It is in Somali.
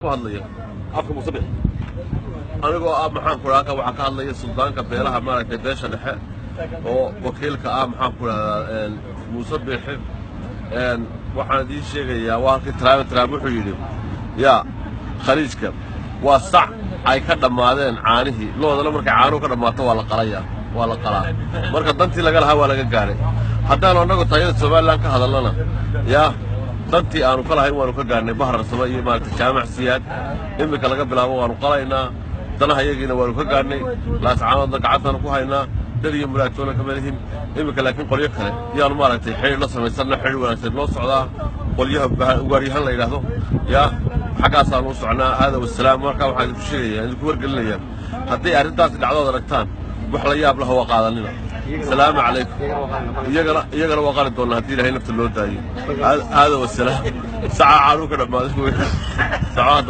hadlaya afka musabbix anigoo maxaan ku raaka waxa ka hadlaya suldaanka beelaha maaragtay beesha dhexe oo wakiilka maxaan ku raada musabbix waxaan idin sheegayaa waa Trump wuxuu yiri ya khaliijka waa sac ay ka dhamaadeen caanihii loodana markay caanuhu ka dhamaato waa la qalaa marka dantii laga lahaa waa laga gaaray haddaan anagu tayada Soomaaliland ka hadalnana ya dantii aanu ka lahayn waanu ka gaarnay bahar sama iyo maarta jaamac siyaad imika laga bilaabo waanu qalaynaa danaha yagiina waanu ka gaarnay laascaanoodna gacantana ku haynaa dad iyo muraatoona ka madahin imika laakiin qolyo kale yaanu maaragtay xiriir la samaysanna xiriir wanaagsan loo socdaa qolyaha ugaaryahan la yidhaahdo ya xaggaasaan u socnaa aada wasalaam markaa waxaan idinku sheegayaa idinku wargelinayaa hadday arrintaasi dhacdooda aragtaan wax la yaab laha waa qaadanina السلام عليكم يقرا وقال دونا هدي له نفس اللون تاعي هذا والسلام ساعه عروك لما ساعات